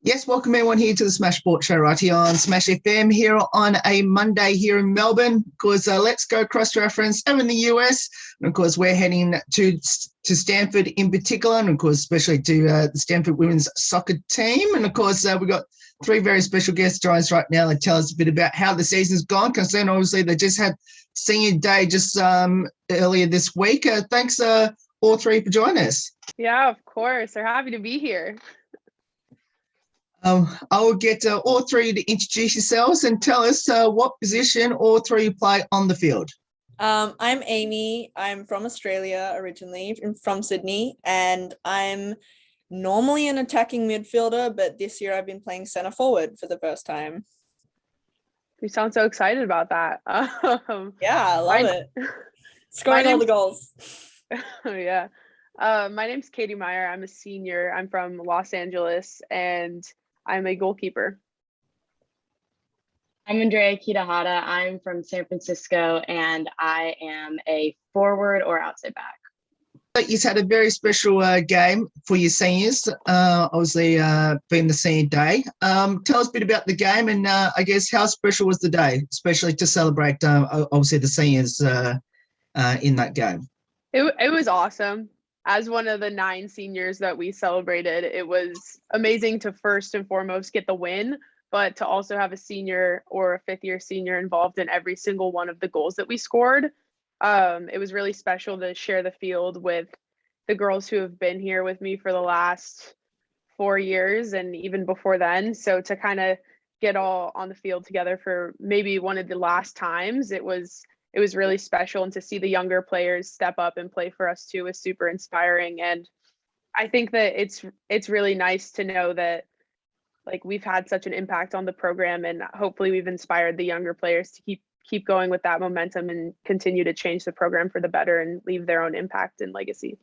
Yes, welcome everyone here to the Smash Sports Show right here on Smash FM here on a Monday here in Melbourne. Of course, let's go cross-reference over in the US. And of course, we're heading to Stanford in particular, and of course, especially to the Stanford women's soccer team. And of course, we've got three very special guests joining us right now to tell us a bit about how the season's gone. Because then obviously they just had senior day just earlier this week. Thanks all three for joining us. Yeah, of course. We're happy to be here. I will get all three to introduce yourselves and tell us what position all three play on the field. I'm Amy. I'm from Australia originally, from Sydney, and I'm normally an attacking midfielder, but this year I've been playing centre forward for the first time. You sound so excited about that. Yeah, I love it. Scoring all the goals. Yeah. My name's Katie Meyer. I'm a senior. I'm from Los Angeles, and I'm a goalkeeper. I'm Andrea Kitahara. I'm from San Francisco, and I am a forward or outside back. You've had a very special game for your seniors, obviously being the senior day. Tell us a bit about the game and I guess how special was the day, especially to celebrate obviously the seniors in that game. It was awesome. As one of the 9 seniors that we celebrated, it was amazing to first and foremost get the win, but to also have a senior or a fifth-year senior involved in every single one of the goals that we scored. It was really special to share the field with the girls who have been here with me for the last 4 years and even before then. So to kind of get all on the field together for maybe one of the last times, it was really special, and to see the younger players step up and play for us too was super inspiring. And I think that it's really nice to know that like we've had such an impact on the program, and hopefully we've inspired the younger players to keep going with that momentum and continue to change the program for the better and leave their own impact and legacy.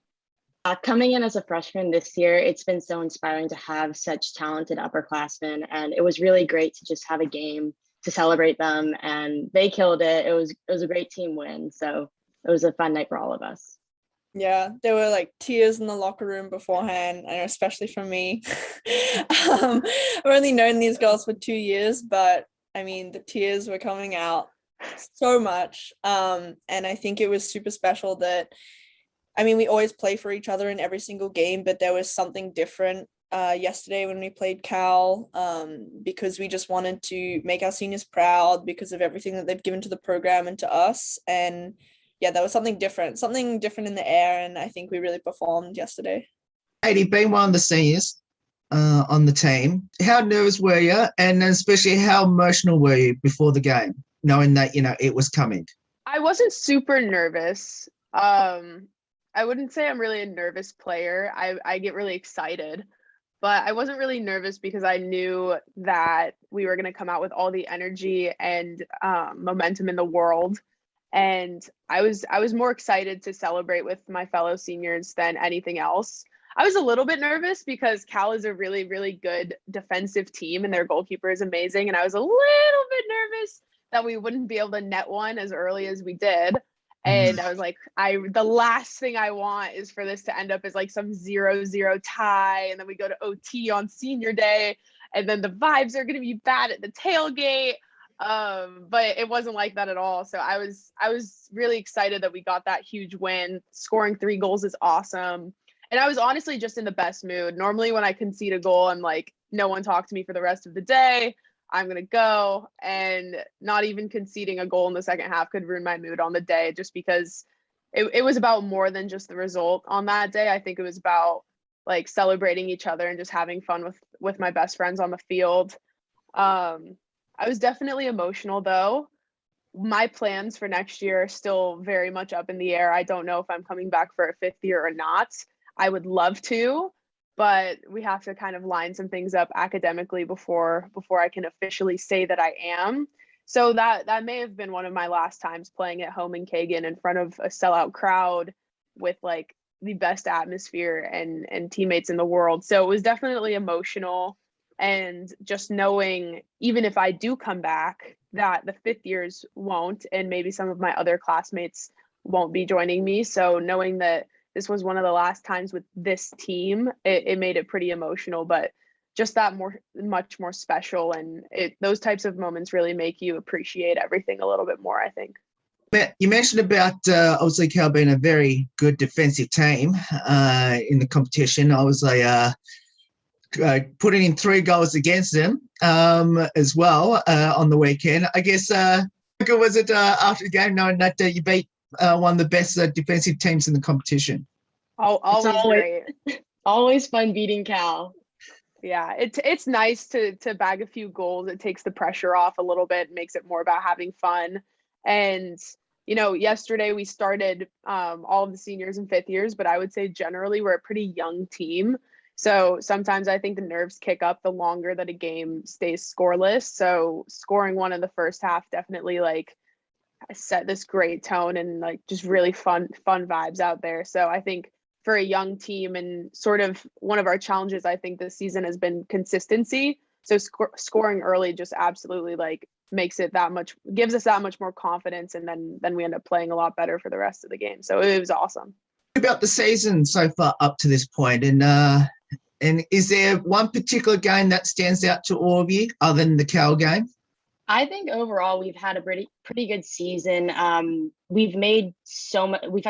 Coming in as a freshman this year, it's been so inspiring to have such talented upperclassmen, and it was really great to just have a game to celebrate them, and they killed it. It was a great team win, so it was a fun night for all of us. Yeah, there were like tears in the locker room beforehand, and especially from me. I've only known these girls for 2 years, but I mean the tears were coming out so much, and I think it was super special that, I mean, we always play for each other in every single game, but there was something different yesterday when we played Cal, because we just wanted to make our seniors proud because of everything that they've given to the program and to us. And yeah, there was something different in the air, and I think we really performed yesterday. Katie, being one of the seniors on the team, how nervous were you, and especially how emotional were you before the game, knowing that it was coming? I wasn't super nervous. I wouldn't say I'm really a nervous player. I get really excited. But I wasn't really nervous because I knew that we were going to come out with all the energy and momentum in the world. And I was more excited to celebrate with my fellow seniors than anything else. I was a little bit nervous because Cal is a really, really good defensive team and their goalkeeper is amazing. And I was a little bit nervous that we wouldn't be able to net one as early as we did. And I was like, the last thing I want is for this to end up as like some 0-0 tie. And then we go to OT on senior day. And then the vibes are going to be bad at the tailgate. But it wasn't like that at all. So I was really excited that we got that huge win. Scoring 3 goals is awesome. And I was honestly just in the best mood. Normally when I concede a goal, I'm like, no one talk to me for the rest of the day. I'm going to go, and not even conceding a goal in the second half could ruin my mood on the day, just because it was about more than just the result on that day. I think it was about like celebrating each other and just having fun with my best friends on the field. I was definitely emotional though. My plans for next year are still very much up in the air. I don't know if I'm coming back for a 5th year or not. I would love to, but we have to kind of line some things up academically before I can officially say that I am. So that may have been one of my last times playing at home in Kagan in front of a sellout crowd with like the best atmosphere and teammates in the world. So it was definitely emotional, and just knowing even if I do come back that the 5th years won't, and maybe some of my other classmates won't be joining me. So knowing that this was one of the last times with this team, it made it pretty emotional, but just that much more special. And those types of moments really make you appreciate everything a little bit more, I think. You mentioned about obviously Cal being a very good defensive team in the competition. I was putting in 3 goals against them as well on the weekend. I guess how good was it after the game knowing that you beat one of the best defensive teams in the competition? Oh, always great. Always fun beating Cal. Yeah, it's nice to bag a few goals. It takes the pressure off a little bit, makes it more about having fun. And yesterday we started all of the seniors and 5th years, but I would say generally we're a pretty young team. So sometimes I think the nerves kick up the longer that a game stays scoreless. So scoring one in the first half definitely set this great tone and just really fun vibes out there. So I think for a young team, and sort of one of our challenges I think this season has been consistency. So scoring early just absolutely makes it gives us that much more confidence, and then we end up playing a lot better for the rest of the game. So it was awesome. About the season so far up to this point, and is there one particular game that stands out to all of you other than the Cal game? I think overall we've had a pretty good season. We've had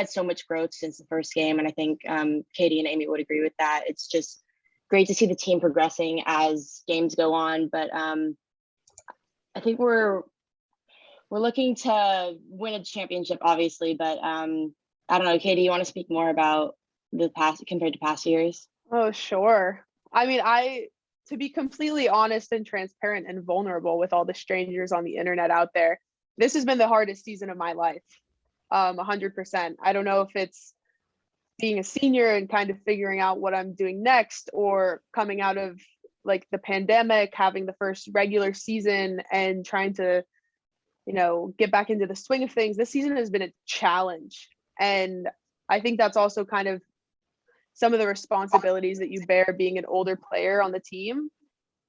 so much growth since the first game, and I think Katie and Amy would agree with that. It's just great to see the team progressing as games go on. But I think we're looking to win a championship, obviously. But I don't know, Katie, you want to speak more about the past compared to past years? Oh, sure. I mean, to be completely honest and transparent and vulnerable with all the strangers on the internet out there, this has been the hardest season of my life. 100%. I don't know if it's being a senior and kind of figuring out what I'm doing next, or coming out of the pandemic, having the first regular season and trying to, get back into the swing of things. This season has been a challenge. And I think that's also kind of some of the responsibilities that you bear being an older player on the team.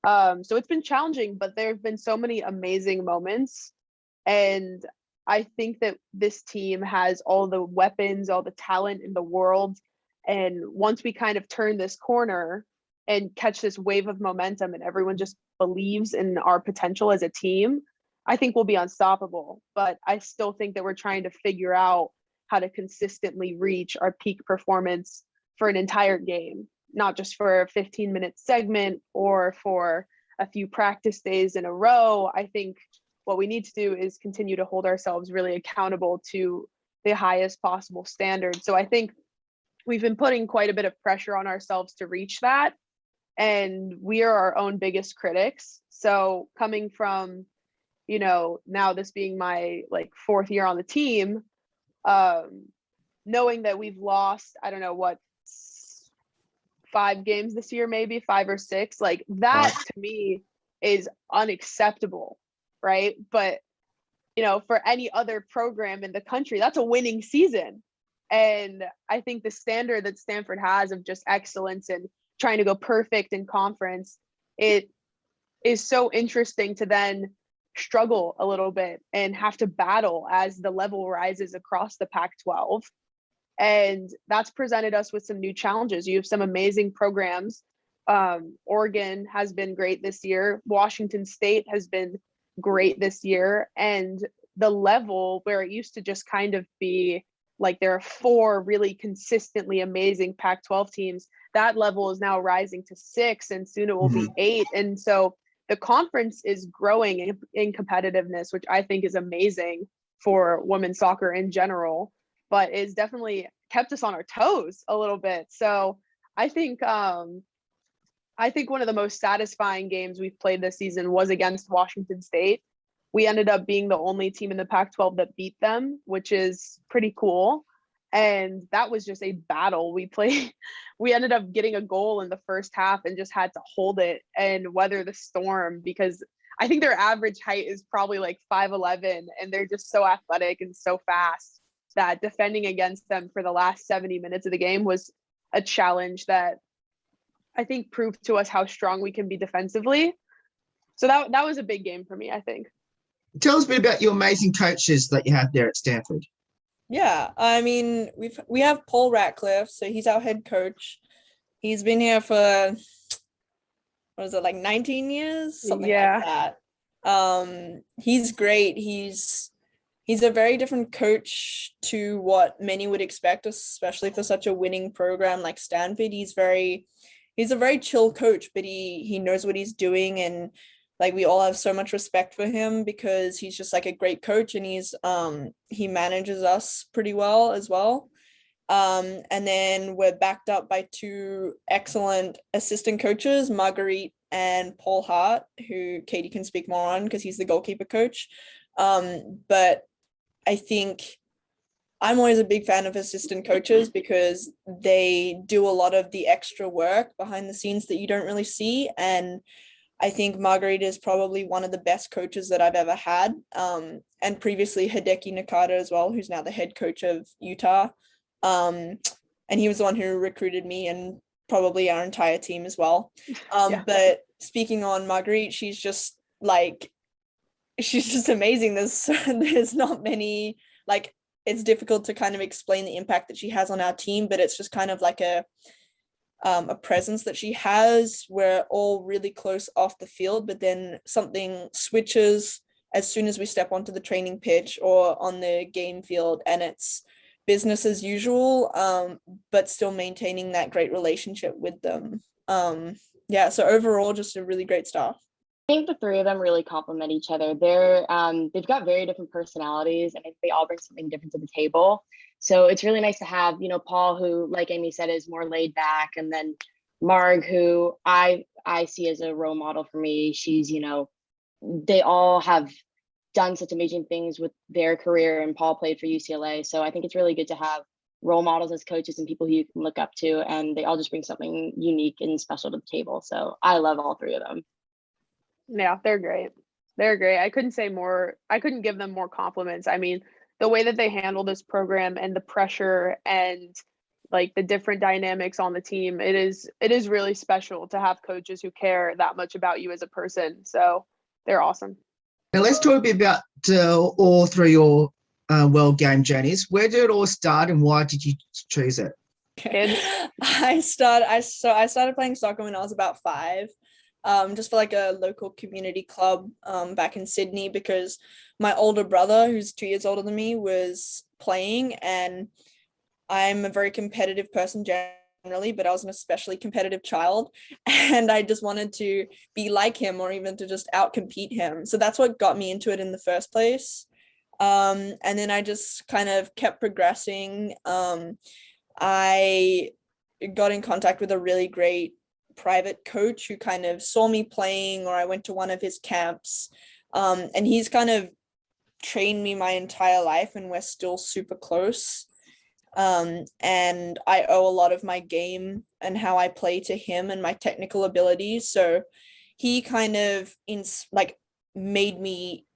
So it's been challenging, but there have been so many amazing moments. And I think that this team has all the weapons, all the talent in the world. And once we kind of turn this corner and catch this wave of momentum and everyone just believes in our potential as a team, I think we'll be unstoppable. But I still think that we're trying to figure out how to consistently reach our peak performance for an entire game, not just for a 15-minute segment or for a few practice days in a row. I think what we need to do is continue to hold ourselves really accountable to the highest possible standard. So I think we've been putting quite a bit of pressure on ourselves to reach that. And we are our own biggest critics. So coming from, now this being my 4th year on the team, knowing that we've lost, I don't know 5 games this year, maybe 5 or 6, that to me is unacceptable, right? But for any other program in the country, that's a winning season. And I think the standard that Stanford has of just excellence and trying to go perfect in conference, it is so interesting to then struggle a little bit and have to battle as the level rises across the Pac-12. And that's presented us with some new challenges. You have some amazing programs. Oregon has been great this year. Washington State has been great this year. And the level where it used to just kind of be there are 4 really consistently amazing Pac-12 teams, that level is now rising to 6, and soon it will be 8. And so the conference is growing in competitiveness, which I think is amazing for women's soccer in general, but it's definitely kept us on our toes a little bit. So I think one of the most satisfying games we've played this season was against Washington State. We ended up being the only team in the Pac-12 that beat them, which is pretty cool. And that was just a battle. We ended up getting a goal in the first half and just had to hold it and weather the storm, because I think their average height is probably 5'11", and they're just so athletic and so fast that defending against them for the last 70 minutes of the game was a challenge that I think proved to us how strong we can be defensively. So that was a big game for me, I think. Tell us a bit about your amazing coaches that you have there at Stanford. Yeah, I mean, we have Paul Ratcliffe, so he's our head coach. He's been here for what is it, like 19 years, something Yeah. like that. He's great. He's a very different coach to what many would expect, especially for such a winning program like Stanford. He's a very chill coach, but he knows what he's doing, and like we all have so much respect for him because he's just like a great coach, and he manages us pretty well as well. And then we're backed up by two excellent assistant coaches, Marguerite and Paul Hart, who Katie can speak more on because he's the goalkeeper coach. But I think I'm always a big fan of assistant coaches because they do a lot of the extra work behind the scenes that you don't really see. And I think Marguerite is probably one of the best coaches that I've ever had. And previously Hideki Nakata as well, who's now the head coach of Utah. And he was the one who recruited me and probably our entire team as well. But speaking on Marguerite, she's just amazing. There's not many, like, it's difficult to kind of explain the impact that she has on our team, but it's just kind of like a presence that she has. We're all really close off the field, but then something switches as soon as we step onto the training pitch or on the game field, and it's business as usual, but still maintaining that great relationship with them. So overall, just a really great staff. I think the three of them really complement each other. They've got very different personalities, and they all bring something different to the table. So it's really nice to have, Paul, who, like Amy said, is more laid back, and then Marg, who I see as a role model for me. She's, they all have done such amazing things with their career, and Paul played for UCLA. So I think it's really good to have role models as coaches and people who you can look up to, and they all just bring something unique and special to the table. So I love all three of them. Yeah, they're great. They're great. I couldn't give them more compliments. I mean, the way that they handle this program and the pressure and like the different dynamics on the team, it is really special to have coaches who care that much about you as a person. So they're awesome. Now let's talk a bit about all through your world game journeys. Where did it all start, and why did you choose it? Kids. I started playing soccer when I was about 5. Just for like a local community club back in Sydney, because my older brother, who's 2 years older than me, was playing, and I'm a very competitive person generally, but I was an especially competitive child, and I just wanted to be like him or even to just outcompete him. So that's what got me into it in the first place. And then I just kind of kept progressing. I got in contact with a really great private coach who kind of saw me playing, or I went to one of his camps, and he's kind of trained me my entire life, and we're still super close, and I owe a lot of my game and how I play to him and my technical abilities. So he kind of made me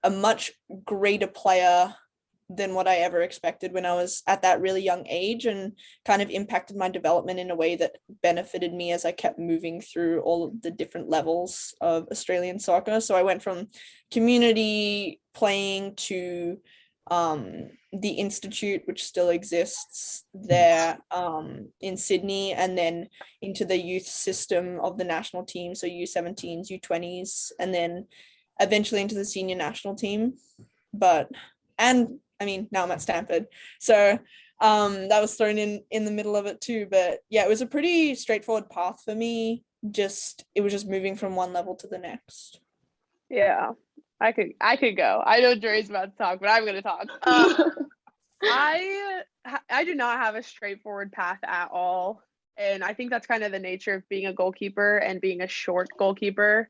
a much greater player than what I ever expected when I was at that really young age, and kind of impacted my development in a way that benefited me as I kept moving through all of the different levels of Australian soccer. So I went from community playing to the Institute, which still exists there in Sydney, and then into the youth system of the national team, so U17s, U20s, and then eventually into the senior national team. Now I'm at Stanford. So that was thrown in the middle of it too. But yeah, it was a pretty straightforward path for me. It was just moving from one level to the next. Yeah, I could go. I know Dre's about to talk, but I'm going to talk. I do not have a straightforward path at all. And I think that's kind of the nature of being a goalkeeper and being a short goalkeeper.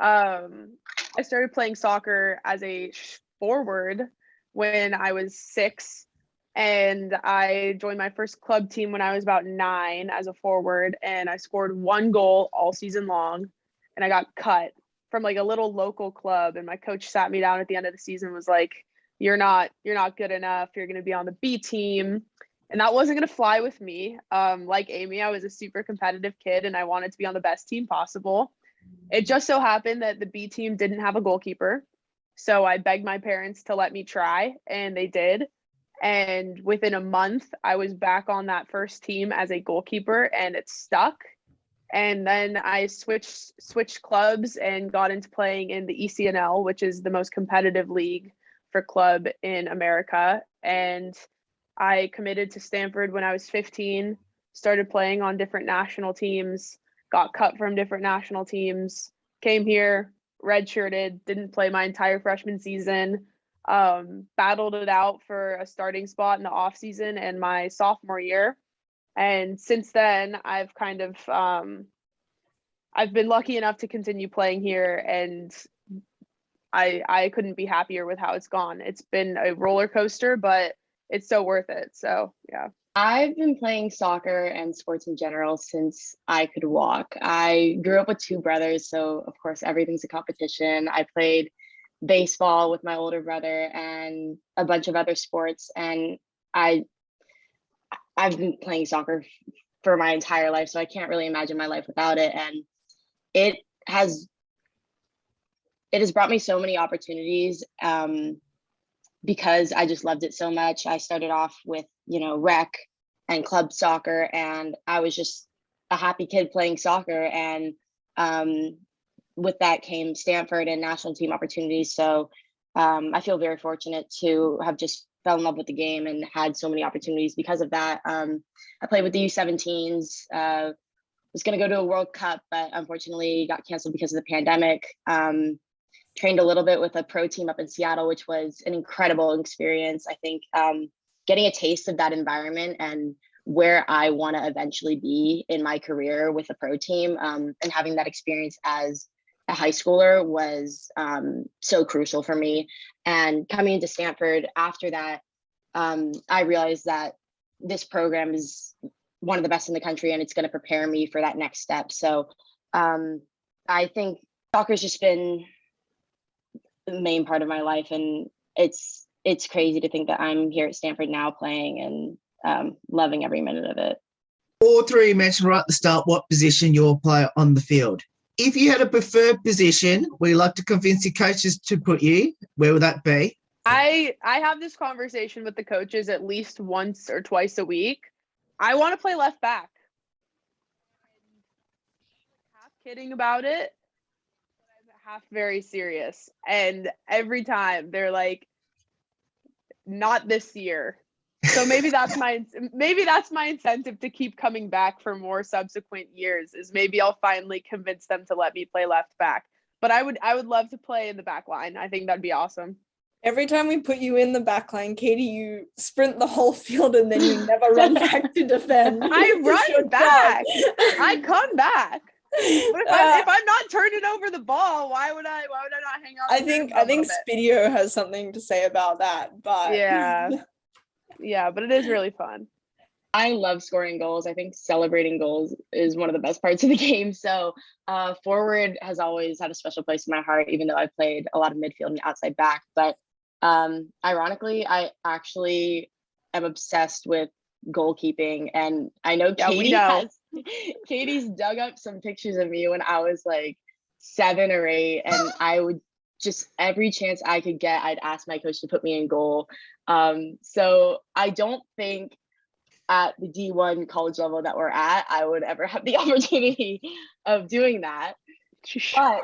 I started playing soccer as a forward when I was 6, and I joined my first club team when I was about 9 as a forward, and I scored 1 goal all season long, and I got cut from like a little local club, and my coach sat me down at the end of the season, was like, you're not good enough, you're going to be on the B team. And that wasn't going to fly with me. Like Amy, I was a super competitive kid, and I wanted to be on the best team possible. It just so happened that the B team didn't have a goalkeeper. So I begged my parents to let me try, and they did. And within a month, I was back on that first team as a goalkeeper, and it stuck. And then I switched clubs and got into playing in the ECNL, which is the most competitive league for club in America. And I committed to Stanford when I was 15, started playing on different national teams, got cut from different national teams, came here, redshirted, didn't play my entire freshman season, battled it out for a starting spot in the off season and my sophomore year. And since then, I've kind of I've been lucky enough to continue playing here, and I couldn't be happier with how it's gone. It's been a roller coaster, but it's so worth it. So yeah. I've been playing soccer and sports in general since I could walk. I grew up with two brothers, so of course everything's a competition. I played baseball with my older brother and a bunch of other sports, and I've been playing soccer for my entire life, so I can't really imagine my life without it. And it has brought me so many opportunities because I just loved it so much. I started off with, rec and club soccer, and I was just a happy kid playing soccer. And with that came Stanford and national team opportunities. So I feel very fortunate to have just fell in love with the game and had so many opportunities because of that. I played with the U17s, was going to go to a World Cup, but unfortunately got canceled because of the pandemic. Trained a little bit with a pro team up in Seattle, which was an incredible experience. I think getting a taste of that environment and where I want to eventually be in my career with a pro team, and having that experience as a high schooler was so crucial for me. And coming into Stanford after that, I realized that this program is one of the best in the country, and it's going to prepare me for that next step. So I think soccer's just been the main part of my life, and it's crazy to think that I'm here at Stanford now playing and loving every minute of it. All three mentioned right at the start what position you'll play on the field. If you had a preferred position where you like to convince your coaches to put you, where would that be? I have this conversation with the coaches at least once or twice a week. I want to play left back. I'm half kidding about it, but I'm half very serious. And every time they're like, not this year. So maybe that's my incentive to keep coming back for more subsequent years, is maybe I'll finally convince them to let me play left back. But I would love to play in the back line. I think that'd be awesome. Every time we put you in the back line, Katie, you sprint the whole field and then you never run back to defend. I run back. I come back. But if I'm not turning over the ball, why would I not hang out? I think Spidio has something to say about that. But yeah, but it is really fun. I love scoring goals. I think celebrating goals is one of the best parts of the game. So forward has always had a special place in my heart, even though I've played a lot of midfield and outside back. But ironically, I actually am obsessed with goalkeeping. And I know Katie's dug up some pictures of me when I was like 7 or 8, and I would just, every chance I could get, I'd ask my coach to put me in goal. So I don't think at the D1 college level that we're at, I would ever have the opportunity of doing that. But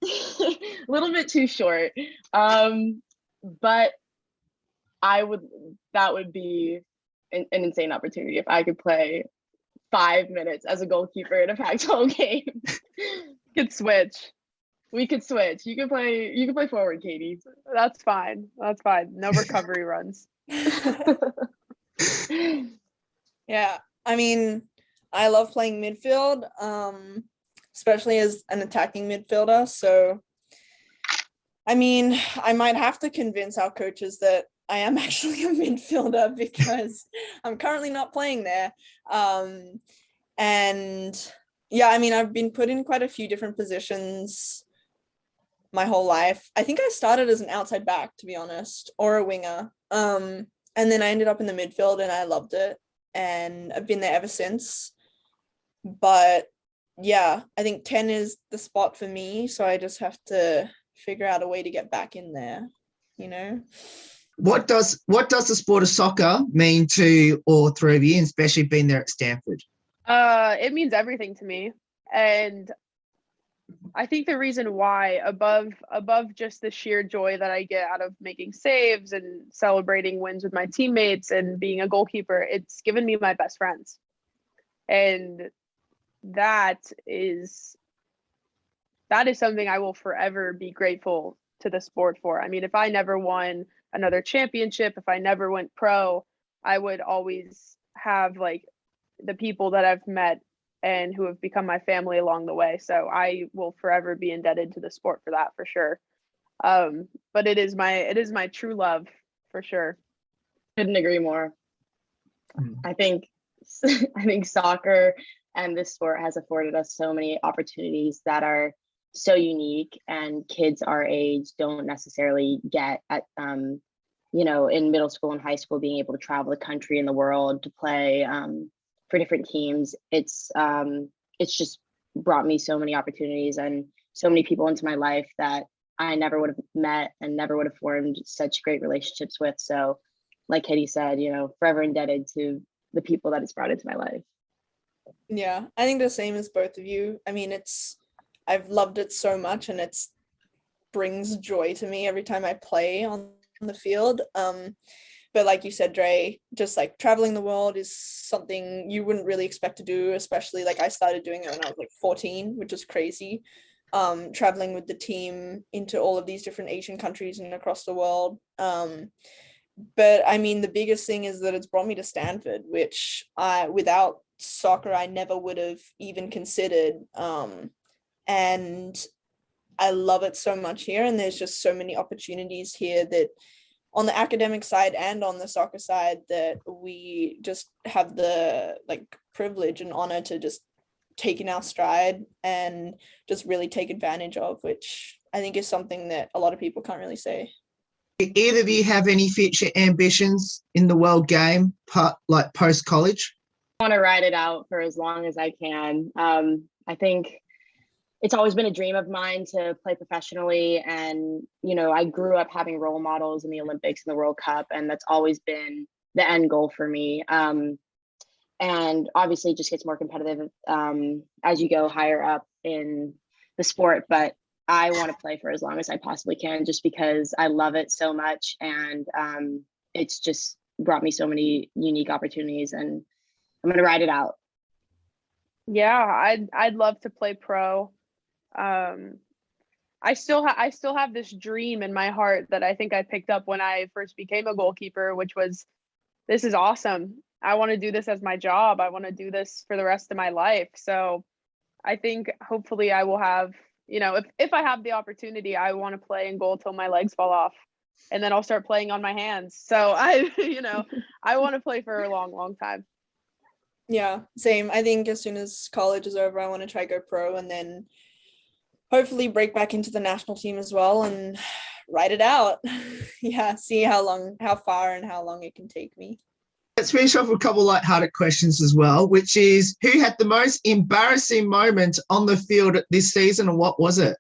a little bit too short. But that would be an insane opportunity if I could play 5 minutes as a goalkeeper in a Pac-12 game. We could switch. You can play forward, Katie. That's fine. No recovery runs. Yeah, I mean, I love playing midfield, especially as an attacking midfielder. So, I mean, I might have to convince our coaches that I am actually a midfielder because I'm currently not playing there. And yeah, I mean, I've been put in quite a few different positions my whole life. I think I started as an outside back, to be honest, or a winger. And then I ended up in the midfield and I loved it. And I've been there ever since. But yeah, I think 10 is the spot for me. So I just have to figure out a way to get back in there, What does the sport of soccer mean to all three of you, and especially being there at Stanford? It means everything to me. And I think the reason why, above just the sheer joy that I get out of making saves and celebrating wins with my teammates and being a goalkeeper, it's given me my best friends. And that is something I will forever be grateful to the sport for. I mean, if I never won another championship, if I never went pro, I would always have like the people that I've met and who have become my family along the way. So I will forever be indebted to the sport for that, for sure. But it is my true love, for sure. Couldn't agree more. I think soccer and this sport has afforded us so many opportunities that are so unique, and kids our age don't necessarily get at in middle school and high school, being able to travel the country and the world to play for different teams. It's just brought me so many opportunities and so many people into my life that I never would have met and never would have formed such great relationships with. So like Katie said, forever indebted to the people that it's brought into my life. Yeah, I think the same as both of you. I mean, I've loved it so much, and it's brings joy to me every time I play on the field. But like you said, Dre, just like traveling the world is something you wouldn't really expect to do, especially like I started doing it when I was like 14, which is crazy. Traveling with the team into all of these different Asian countries and across the world. But I mean, the biggest thing is that it's brought me to Stanford, which without soccer, I never would have even considered. And I love it so much here. And there's just so many opportunities here that on the academic side and on the soccer side that we just have the like privilege and honor to just take in our stride and just really take advantage of, which I think is something that a lot of people can't really say. Do either of you have any future ambitions in the world game, like post-college? I want to ride it out for as long as I can. I think it's always been a dream of mine to play professionally. And, I grew up having role models in the Olympics and the World Cup, and that's always been the end goal for me. And obviously it just gets more competitive as you go higher up in the sport. But I want to play for as long as I possibly can, just because I love it so much. And it's just brought me so many unique opportunities, and I'm going to ride it out. Yeah, I'd love to play pro. I still have this dream in my heart that I think I picked up when I first became a goalkeeper, which was, this is awesome. I want to do this as my job. I want to do this for the rest of my life. So I think hopefully I will have, if I have the opportunity, I want to play in goal till my legs fall off, and then I'll start playing on my hands. So I want to play for a long, long time. Yeah, same. I think as soon as college is over, I want to try go pro, and then hopefully break back into the national team as well and ride it out. Yeah, see how far and how long it can take me. Let's finish off with a couple of lighthearted questions as well, which is, who had the most embarrassing moment on the field this season, and what was it?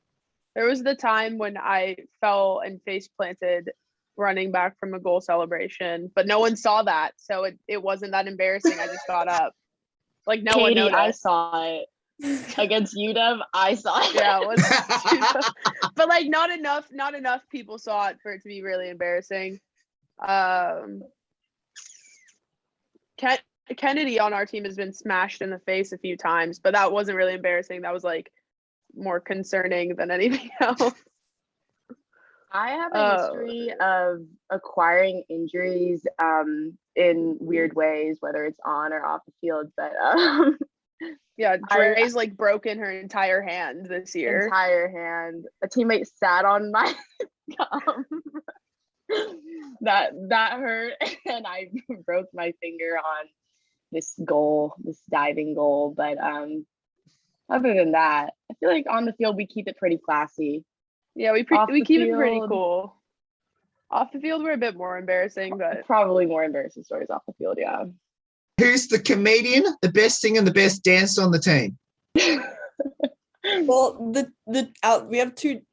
There was the time when I fell and face planted running back from a goal celebration, but no one saw that, so it wasn't that embarrassing. I just got up. Like no one noticed. I saw it against UW. I saw it. Yeah, it was, but like not enough people saw it for it to be really embarrassing. Kennedy on our team has been smashed in the face a few times, but that wasn't really embarrassing. That was like more concerning than anything else. I have a history of acquiring injuries in weird ways, whether it's on or off the field. But yeah, Dre's like broken her entire hand this year. Entire hand. A teammate sat on my gum. that hurt, and I broke my finger on this diving goal. But other than that, I feel like on the field we keep it pretty classy. Yeah, we keep it pretty cool. Off the field, we're a bit more embarrassing, but probably more embarrassing stories off the field. Yeah. Who's the comedian, the best singer, and the best dancer on the team? Well,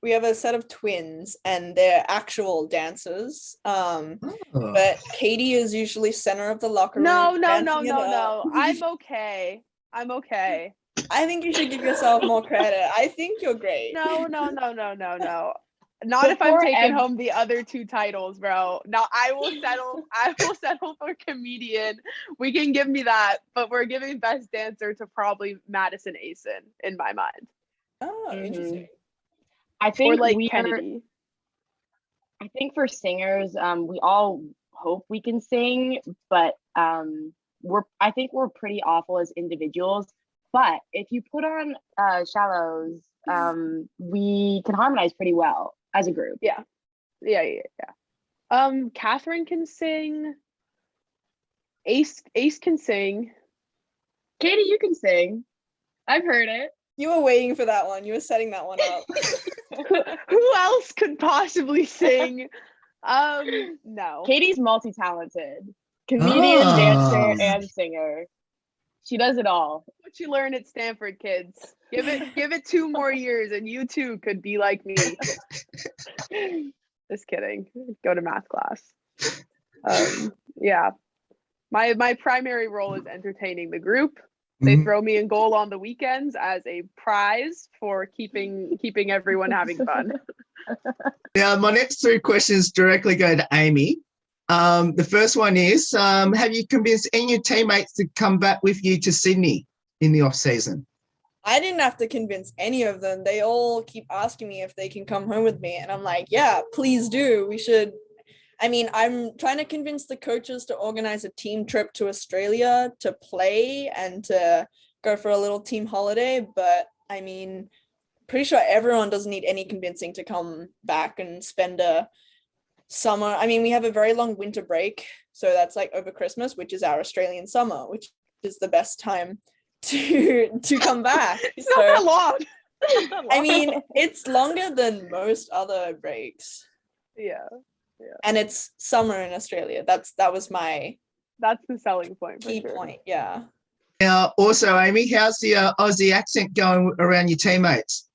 we have a set of twins, and they're actual dancers. But Katie is usually center of the locker room. No. I'm okay. I think you should give yourself more credit. I think you're great. No. Not if I'm taking home the other 2 titles, bro. Now I will settle for comedian. We can give me that, but we're giving best dancer to probably Madison Asen in my mind. Oh, interesting. I Or think like Kennedy. I think for singers, we all hope we can sing, but I think we're pretty awful as individuals. But if you put on shallows, we can harmonize pretty well as a group. Yeah. Catherine can sing. Ace can sing. Katie, you can sing. I've heard it. You were waiting for that one. You were setting that one up. Who else could possibly sing? No. Katie's multi-talented. Comedian, dancer, and singer. She does it all. What you learn at Stanford, kids. Give it 2 more years and you too could be like me. Just kidding. Go to math class. Yeah. My primary role is entertaining the group. They throw me in goal on the weekends as a prize for keeping everyone having fun. Now, my next 3 questions directly go to Amy. The first one is, have you convinced any of your teammates to come back with you to Sydney in the off season? I didn't have to convince any of them. They all keep asking me if they can come home with me. And I'm like, yeah, please do. We should. I mean, I'm trying to convince the coaches to organize a team trip to Australia to play and to go for a little team holiday. But I mean, pretty sure everyone doesn't need any convincing to come back and spend a summer. I mean, we have a very long winter break. So that's like over Christmas, which is our Australian summer, which is the best time to come back. It's not that long. I mean, it's longer than most other breaks. Yeah. And it's summer in Australia. That's the selling point. Key point. Yeah. Now, also, Amy, how's the Aussie accent going around your teammates?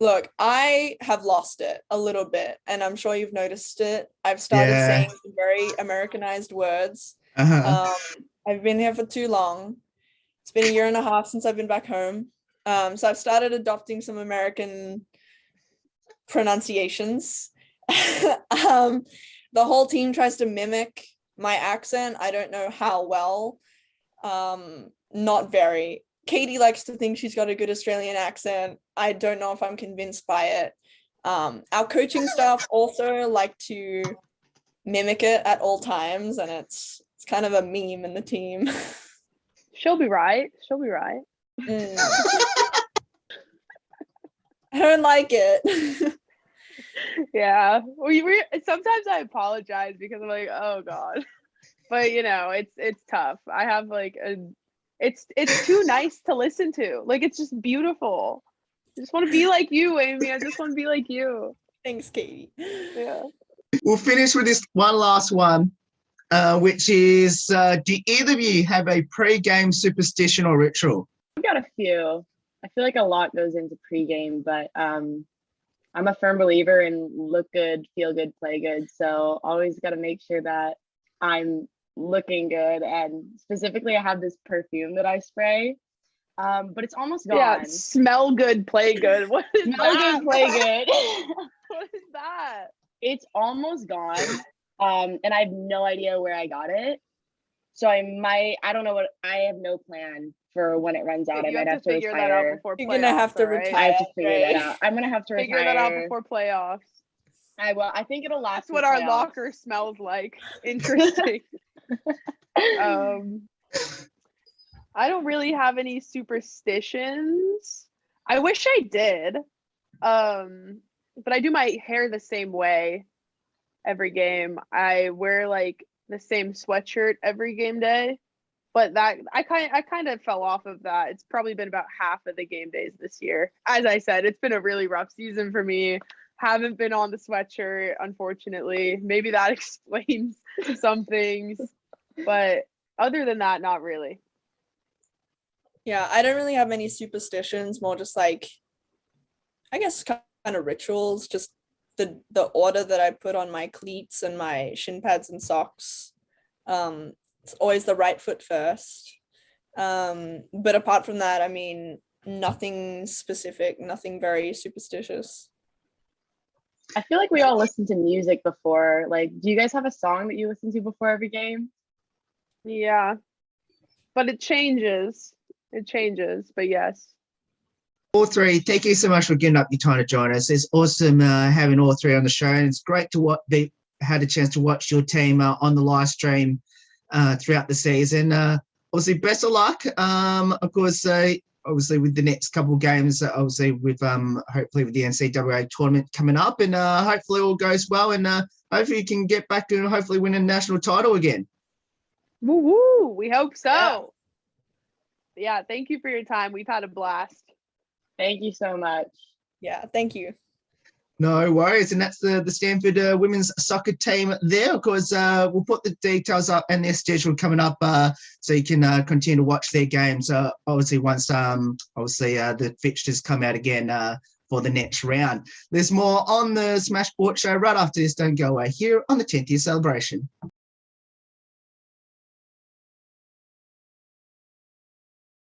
Look, I have lost it a little bit, and I'm sure you've noticed it. I've started saying some very Americanized words. I've been here for too long. It's been 1.5 years since I've been back home. So I've started adopting some American pronunciations. The whole team tries to mimic my accent. I don't know how well. Not very. Katie likes to think she's got a good Australian accent. I don't know if I'm convinced by it. Our coaching staff also like to mimic it at all times, and it's kind of a meme in the team. She'll be right. I don't like it. Yeah. Sometimes I apologize because I'm like, oh God. But it's tough. I have like it's too nice to listen to. Like, it's just beautiful. I just want to be like you, Amy. I just want to be like you. Thanks, Katie. Yeah. We'll finish with this one last one, which is, do either of you have a pre-game superstition or ritual? I've got a few. I feel like a lot goes into pre-game, but I'm a firm believer in look good, feel good, play good. So always got to make sure that I'm looking good. And specifically, I have this perfume that I spray, but it's almost gone. Yeah, smell good, play good. What is smell that? good, play good. What is that? It's almost gone, and I have no idea where I got it. So I don't know I have no plan for when it runs out. I might have to figure retire. that out before You're gonna have to retire. I have to figure that out. I'm gonna have to figure retire. that out before playoffs. I will. I think it'll last. That's what our locker smells like. Interesting. I don't really have any superstitions. I wish I did. But I do my hair the same way every game. I wear like the same sweatshirt every game day. But that I kind of fell off of that. It's probably been about half of the game days this year. As I said, it's been a really rough season for me. Haven't been on the sweatshirt, unfortunately. Maybe that explains some things. But other than that, not really. Yeah, I don't really have any superstitions, more just like, I guess, kind of rituals, just the order that I put on my cleats and my shin pads and socks. It's always the right foot first. But apart from that, I mean, nothing specific, nothing very superstitious. I feel like we all listen to music before. Like, do you guys have a song that you listen to before every game? Yeah, but it changes. It changes, but yes. All three, thank you so much for getting up your time to join us. It's awesome having all three on the show, and it's great to had a chance to watch your team on the live stream throughout the season. Obviously, best of luck. Of course, obviously with the next couple of games, obviously with hopefully with the NCAA tournament coming up, and hopefully all goes well, and hopefully you can get back to hopefully win a national title again. Woo woo! We hope so. Yeah. Yeah, thank you for your time. We've had a blast. Thank you so much. Yeah, thank you. No worries, and that's the Stanford women's soccer team there. Of course, we'll put the details up and their schedule coming up, so you can continue to watch their games. Obviously, once the fixtures come out again for the next round. There's more on the Smash Sport Show right after this. Don't go away here on the 10th year celebration.